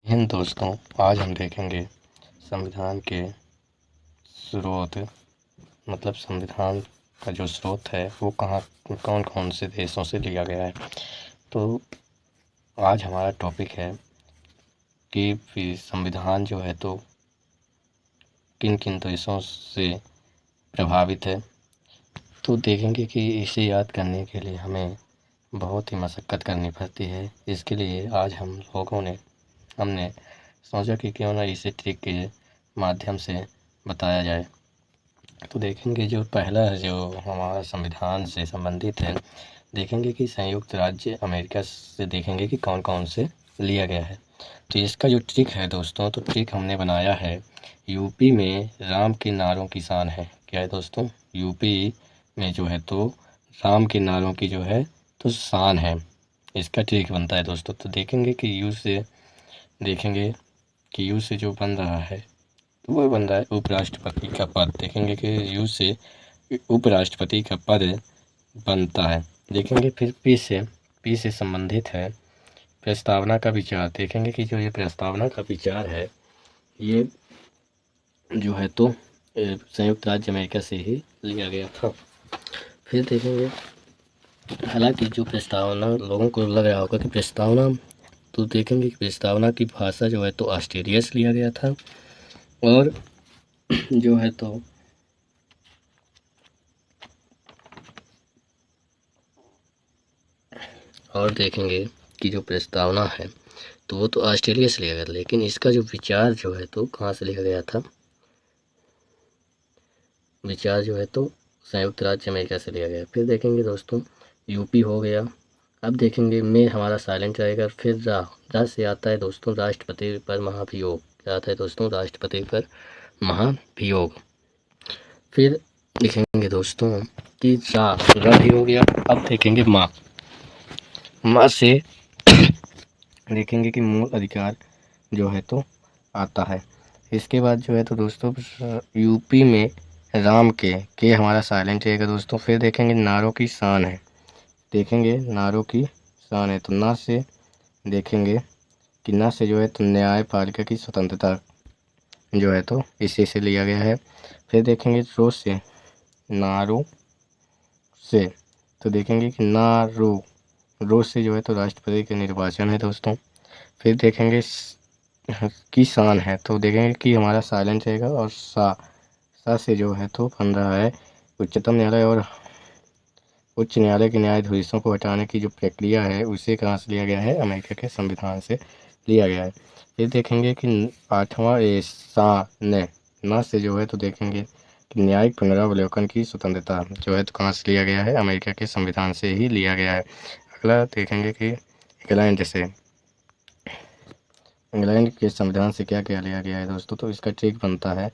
हिंद दोस्तों, आज हम देखेंगे संविधान के स्रोत, मतलब संविधान का जो स्रोत है वो कौन कौन से देशों से लिया गया है। तो आज हमारा टॉपिक है कि संविधान जो है तो किन किन देशों से प्रभावित है। तो देखेंगे कि इसे याद करने के लिए हमें बहुत ही मशक्क़त करनी पड़ती है। इसके लिए आज हमने सोचा कि क्यों ना इसे ट्रिक के माध्यम से बताया जाए। तो देखेंगे जो पहला जो हमारा संविधान से संबंधित है, देखेंगे कि संयुक्त राज्य अमेरिका से देखेंगे कि कौन कौन से लिया गया है। तो इसका जो ट्रिक है दोस्तों, तो ट्रिक हमने बनाया है, यूपी में राम के नारों की शान है। क्या है दोस्तों? यूपी में जो है तो राम के नारों की जो है तो शान है, इसका ट्रिक बनता है दोस्तों। तो देखेंगे कि यू से जो बन रहा है वो बन रहा है उपराष्ट्रपति का पद। देखेंगे कि यू से उपराष्ट्रपति का पद बनता है। देखेंगे फिर पी से संबंधित है प्रस्तावना का विचार। देखेंगे कि जो ये प्रस्तावना का विचार है ये जो है तो संयुक्त राज्य अमेरिका से ही लिया गया था। फिर देखेंगे, हालांकि जो प्रस्तावना लोगों को लग रहा होगा कि प्रस्तावना, तो देखेंगे कि प्रस्तावना की भाषा जो है तो ऑस्ट्रेलिया से लिया गया था। और जो है तो और देखेंगे कि जो प्रस्तावना है तो वो तो ऑस्ट्रेलिया से लिया गया था, लेकिन इसका जो विचार जो है तो कहाँ से लिया गया था? विचार जो है तो संयुक्त राज्य अमेरिका से लिया गया। फिर देखेंगे दोस्तों, यूपी हो गया। अब देखेंगे में हमारा साइलेंट रहेगा। फिर रा से आता है दोस्तों राष्ट्रपति पर महाभियोग। क्या आता है दोस्तों? राष्ट्रपति पर महाभियोग। फिर देखेंगे दोस्तों कि रा भी हो गया। अब देखेंगे माँ से देखेंगे कि मूल अधिकार जो है तो आता है। इसके बाद जो है तो दोस्तों यूपी में राम के हमारा साइलेंट रहेगा दोस्तों। फिर देखेंगे नारों की शान है। देखेंगे नारों की शान है तो ना से देखेंगे कि ना से जो है तो न्यायपालिका की स्वतंत्रता जो है तो इसी से लिया गया है। फिर देखेंगे रो से नारों से, तो देखेंगे कि रो से जो है तो राष्ट्रपति के निर्वाचन है दोस्तों। फिर देखेंगे की शान है तो देखेंगे कि हमारा साइलेंट रहेगा। और सा से जो है तो बन रहा है उच्चतम न्यायालय। और उच्च न्यायालय के न्यायाधीशों को हटाने की जो प्रक्रिया है उसे कहाँ से लिया गया है? अमेरिका के संविधान से लिया गया है। फिर देखेंगे कि आठवां ना से जो है तो देखेंगे कि न्यायिक पुनरावलोकन की स्वतंत्रता जो है तो कहाँ से लिया गया है? अमेरिका के संविधान से ही लिया गया है। अगला देखेंगे कि इंग्लैंड के संविधान से क्या क्या लिया गया है दोस्तों। तो इसका ट्रिक बनता है,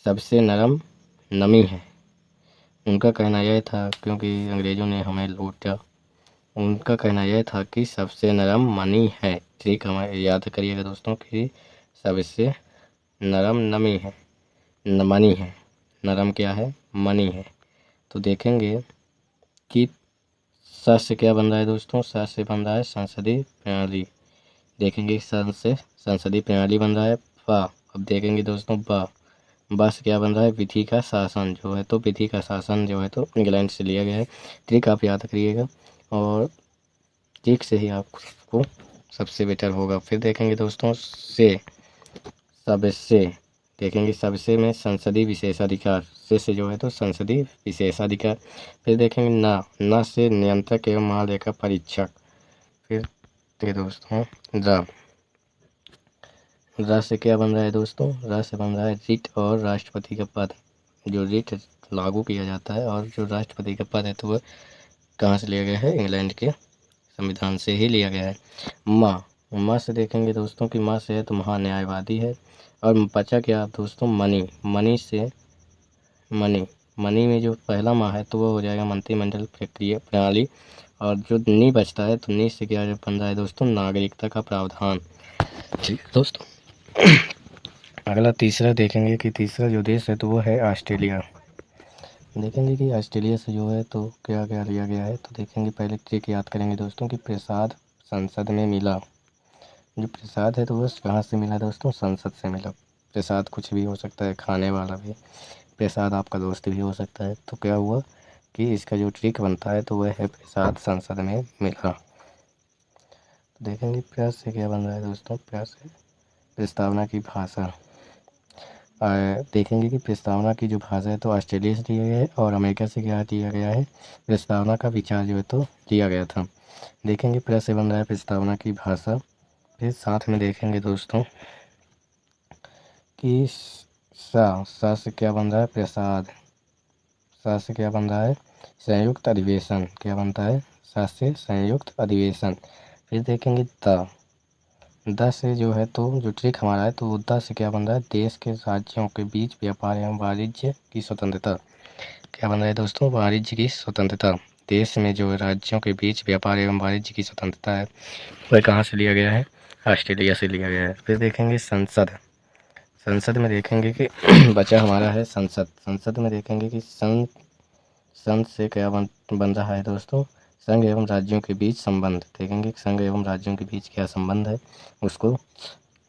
सबसे नरम नमी है। उनका कहना यह था, क्योंकि अंग्रेज़ों ने हमें लूटा, उनका कहना यह था कि सबसे नरम मनी है। ट्रिक हमें याद करिएगा दोस्तों कि सबसे नरम नमी है, मनी है। नरम क्या है? मनी है। तो देखेंगे कि स से क्या बन रहा है दोस्तों? स से बन रहा है संसदीय प्रणाली। देखेंगे सन से संसदीय प्रणाली बन रहा है। अब देखेंगे दोस्तों बस क्या बन रहा है? विधि का शासन जो है तो विधि का शासन जो है तो इंग्लैंड से लिया गया है। ट्रिक आप याद करिएगा और ट्रिक से ही आपको सबसे बेटर होगा। फिर देखेंगे दोस्तों सबसे, देखेंगे सबसे में संसदीय विशेषाधिकार। से जो है तो संसदीय विशेषाधिकार। फिर देखेंगे ना से नियंत्रक एवं महालेखा परीक्षक। फिर देखिए दोस्तों रा से क्या बन रहा है दोस्तों? रा से बन रहा है रिट और राष्ट्रपति का पद। जो रिट लागू किया जाता है और जो राष्ट्रपति का पद है तो वह कहाँ से लिया गया है? इंग्लैंड के संविधान से ही लिया गया है। माँ से देखेंगे दोस्तों कि माँ से है तो महान्यायवादी है। और बचा क्या दोस्तों? मनी में जो पहला माँ है तो वो हो जाएगा मंत्रिमंडल प्रक्रिया प्रणाली। और जो नी बचता है तो नी से क्या बन रहा है दोस्तों? नागरिकता का प्रावधान। ठीक है दोस्तों, अगला तीसरा देखेंगे कि तीसरा जो देश है तो वो है ऑस्ट्रेलिया। देखेंगे कि ऑस्ट्रेलिया से जो है तो क्या क्या लिया गया है। तो देखेंगे, पहले ट्रिक याद करेंगे दोस्तों कि प्रसाद संसद में मिला। जो प्रसाद है तो वो कहाँ से मिला दोस्तों, संसद से मिला। प्रसाद कुछ भी हो सकता है, खाने वाला भी। प्रसाद आपका दोस्त भी हो सकता है। तो क्या हुआ कि इसका जो ट्रिक बनता है तो वह है प्रसाद संसद में मिला। तो देखेंगे प्रयास से क्या बन रहा है दोस्तों, प्रयास से प्रस्तावना की भाषा। देखेंगे कि प्रस्तावना की जो भाषा है तो ऑस्ट्रेलिया से लिया गया है और अमेरिका से क्या लिया गया है, प्रस्तावना का विचार जो है तो लिया गया था। देखेंगे प्रयास से बन रहा है प्रस्तावना की भाषा। फिर साथ में देखेंगे दोस्तों कि सा से क्या बन रहा है, प्रसाद। सा से क्या बन रहा है, संयुक्त अधिवेशन। क्या बनता है, सा से संयुक्त अधिवेशन। फिर देखेंगे द से जो है तो जो ट्रिक हमारा है तो द से क्या बन रहा है, देश के राज्यों के बीच व्यापार एवं वाणिज्य की स्वतंत्रता। क्या बन रहा है दोस्तों, वाणिज्य की स्वतंत्रता। देश में जो राज्यों के बीच व्यापार एवं वाणिज्य की स्वतंत्रता है वह कहाँ से लिया गया है, ऑस्ट्रेलिया से लिया गया है। फिर देखेंगे संसद। संसद में देखेंगे कि बचा हमारा है संसद। संसद में देखेंगे कि संघ से क्या बन रहा है दोस्तों, संघ एवं राज्यों के बीच संबंध। देखेंगे संघ एवं राज्यों के बीच क्या संबंध है, उसको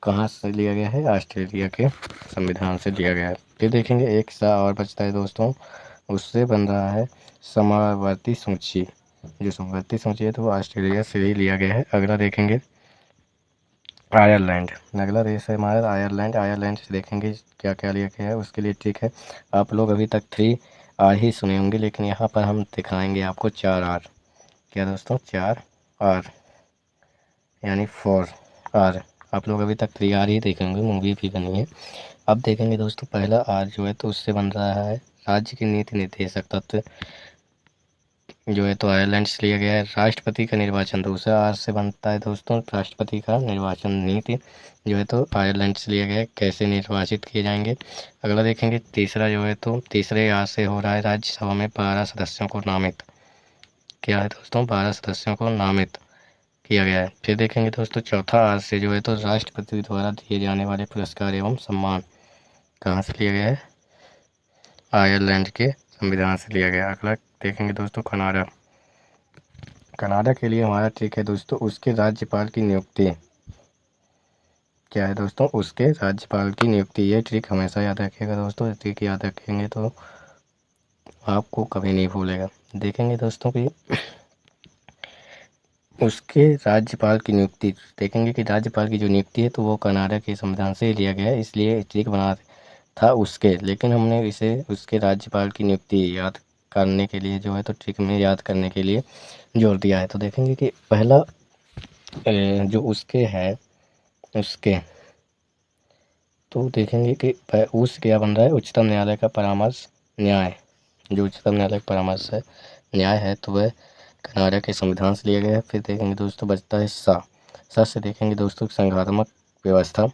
कहाँ से लिया गया है, ऑस्ट्रेलिया के संविधान से लिया गया है। फिर देखेंगे एक सा और बचता है दोस्तों, उससे बन रहा है समावर्ती सूची। जो समावर्ती सूची है तो वो ऑस्ट्रेलिया से ही लिया गया है। अगला देखेंगे आयरलैंड। अगला देश है हमारा आयरलैंड। आयरलैंड से देखेंगे क्या क्या लिया गया है, उसके लिए ठीक है। आप लोग अभी तक 3 R ही सुने होंगे, लेकिन यहाँ पर हम दिखाएंगे आपको 4 R। क्या दोस्तों, 4 R यानी 4 R। आप लोग अभी तक 3 R ही देखेंगे, मूवी भी बनी है। अब देखेंगे दोस्तों पहला R जो है तो उससे बन रहा है राज्य की नीति निर्देशक तत्व। जो है तो आयरलैंड से लिया गया है। राष्ट्रपति का निर्वाचन दूसरा R से बनता है दोस्तों, राष्ट्रपति का निर्वाचन नीति जो है तो आयरलैंड से लिया गया है, कैसे निर्वाचित किए जाएंगे। अगला देखेंगे तीसरा जो है तो तीसरे R से हो रहा है राज्यसभा में 12 सदस्यों को नामित। क्या है दोस्तों, 12 सदस्यों को नामित किया गया है। फिर देखेंगे दोस्तों चौथा R से जो है तो राष्ट्रपति द्वारा दिए जाने वाले पुरस्कार एवं सम्मान कहाँ से लिया गया है, आयरलैंड के संविधान से लिया गया। अगला देखेंगे दोस्तों कनाडा। कनाडा के लिए हमारा ट्रिक है दोस्तों, उसके राज्यपाल की नियुक्ति। क्या है दोस्तों, उसके राज्यपाल की नियुक्ति। ये ट्रिक हमेशा याद रखिएगा दोस्तों, ट्रिक याद रखेंगे तो आपको कभी नहीं भूलेगा। देखेंगे दोस्तों कि उसके राज्यपाल की नियुक्ति। देखेंगे कि राज्यपाल की जो नियुक्ति है तो वो कनाडा के संविधान से लिया गया है, इसलिए ट्रिक बना था उसके, लेकिन हमने इसे उसके राज्यपाल की नियुक्ति याद करने के लिए जो है तो ट्रिक में याद करने के लिए जोड़ दिया है। तो देखेंगे कि पहला जो उसके है उसके, तो देखेंगे कि उस क्या बन रहा है, उच्चतम न्यायालय का परामर्श न्याय। जो उच्चतम न्यायालय का परामर्श है न्याय है तो वह कनाडा के संविधान से लिया गया है। फिर देखेंगे दोस्तों बचता है सा से देखेंगे दोस्तों संघात्मक व्यवस्था।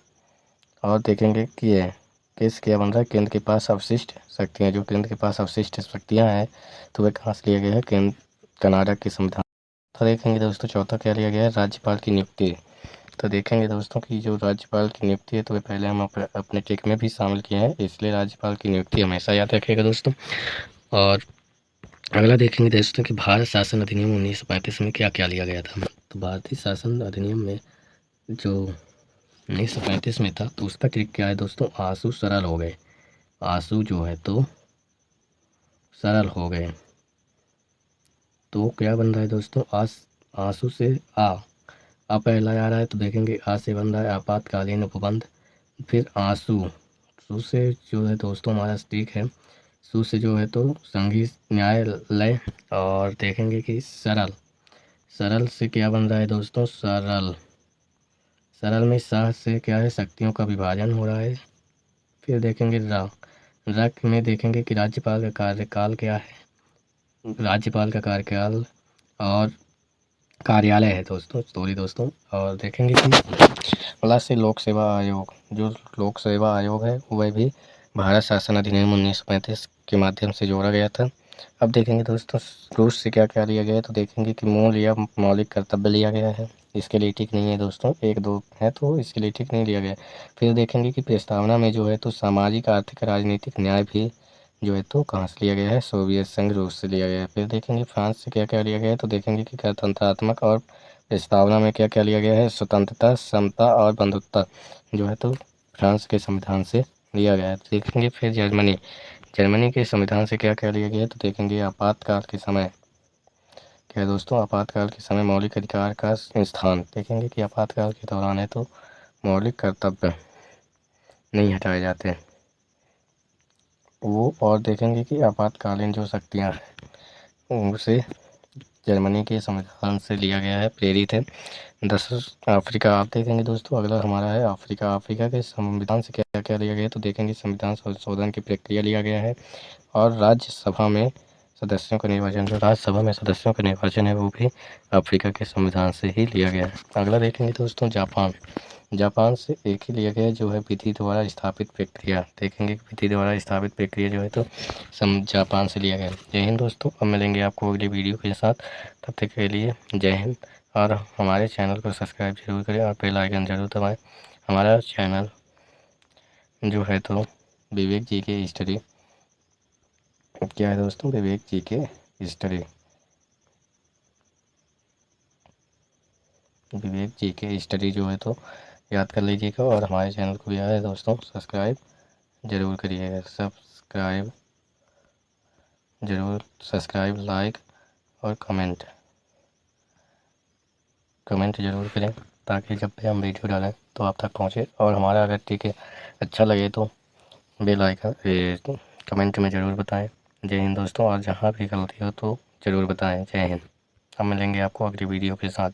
और देखेंगे कि ये केस क्या बन रहा है, केंद्र के पास अवशिष्ट शक्तियाँ। जो केंद्र के पास अवशिष्ट शक्तियाँ हैं तो वह कहाँ से लिया गया है, कनाडा के संविधान। तो देखेंगे दोस्तों चौथा क्या लिया गया है, राज्यपाल की नियुक्ति। तो देखेंगे दोस्तों कि जो राज्यपाल की नियुक्ति है तो वह पहले हम अपने ट्रिक में भी शामिल किए हैं, इसलिए राज्यपाल की नियुक्ति हमेशा याद रखिएगा दोस्तों। और अगला देखेंगे दोस्तों कि भारत शासन अधिनियम 1935 में क्या क्या लिया गया था। तो भारतीय शासन अधिनियम में जो 1935 में था तो उसका ट्रिक क्या है दोस्तों, आंसू सरल हो गए। आंसू जो है तो सरल हो गए। तो क्या बन रहा है दोस्तों, आंसू से आ पहला आ रहा है तो देखेंगे आ से बन रहा है आपातकालीन उपबंध। फिर आंसू, सू से जो है दोस्तों हमारा ट्रिक है, सू से जो है तो संघीय न्यायालय। और देखेंगे कि सरल, सरल से क्या बन रहा है दोस्तों, सरल। सरल में सा से क्या है, शक्तियों का विभाजन हो रहा है। फिर देखेंगे र में देखेंगे कि राज्यपाल का कार्यकाल क्या है, राज्यपाल का कार्यकाल और कार्यालय है दोस्तों, सॉरी दोस्तों। और देखेंगे कि प्लस से लोक सेवा आयोग। जो लोक सेवा आयोग है वह भी भारत शासन अधिनियम 1935 के माध्यम से जोड़ा गया था। अब देखेंगे दोस्तों रूस से क्या क्या लिया गया है, तो देखेंगे कि मूल या मौलिक कर्तव्य लिया गया है, इसके लिए ठीक नहीं है दोस्तों, 1 2 है तो इसके लिए ठीक नहीं लिया गया। फिर देखेंगे कि प्रस्तावना में जो है तो सामाजिक आर्थिक राजनीतिक न्याय भी जो है तो कहाँ से लिया गया है, सोवियत संघ रूस से लिया गया है। फिर देखेंगे फ्रांस से क्या क्या लिया गया है, तो देखेंगे कि गणतंत्रात्मक और प्रस्तावना में क्या क्या लिया गया है? स्वतंत्रता, समता और बंधुत्व जो है तो फ्रांस के संविधान से लिया गया है। देखेंगे फिर जर्मनी के संविधान से क्या क्या लिया गया है? तो देखेंगे आपातकाल के समय क्या है दोस्तों, आपातकाल के समय मौलिक अधिकार का स्थान। देखेंगे कि आपातकाल के दौरान है तो मौलिक कर्तव्य नहीं हटाए जाते वो। और देखेंगे कि आपातकालीन जो शक्तियाँ हैं उनसे जर्मनी के संविधान से लिया गया है, प्रेरित है। अफ्रीका आप देखेंगे दोस्तों, अगला हमारा है अफ्रीका। अफ्रीका के संविधान से क्या क्या लिया गया है? तो देखेंगे संविधान संशोधन की प्रक्रिया लिया गया है और राज्यसभा में सदस्यों का निर्वाचन, जो राज्यसभा में सदस्यों का निर्वाचन है वो भी अफ्रीका के संविधान से ही लिया गया है। अगला देखेंगे दोस्तों जापान से एक ही लिया गया है जो है विधि द्वारा स्थापित प्रक्रिया। देखेंगे विधि द्वारा स्थापित प्रक्रिया जो है तो जापान से लिया गया है। जय हिंद दोस्तों, अब मिलेंगे आपको अगली वीडियो के साथ, तब तक के लिए जय हिंद। और हमारे चैनल को सब्सक्राइब जरूर करें और बेल आइकन जरूर दबाएं। हमारा चैनल जो है तो विवेक जी के स्टडी क्या है दोस्तों, विवेक जी के स्टडी, विवेक जी के स्टडी जो है तो याद कर लीजिएगा। और हमारे चैनल को भी है दोस्तों सब्सक्राइब ज़रूर करिएगा, सब्सक्राइब लाइक और कमेंट ज़रूर करें ताकि जब भी हम वीडियो डालें तो आप तक पहुँचे। और हमारा अगर ठीक है अच्छा लगे तो बेल आइकन कमेंट में ज़रूर बताएं। जय हिंद दोस्तों, और जहाँ भी गलती हो तो ज़रूर बताएं। जय हिंद। हम मिलेंगे आपको अगली वीडियो के साथ।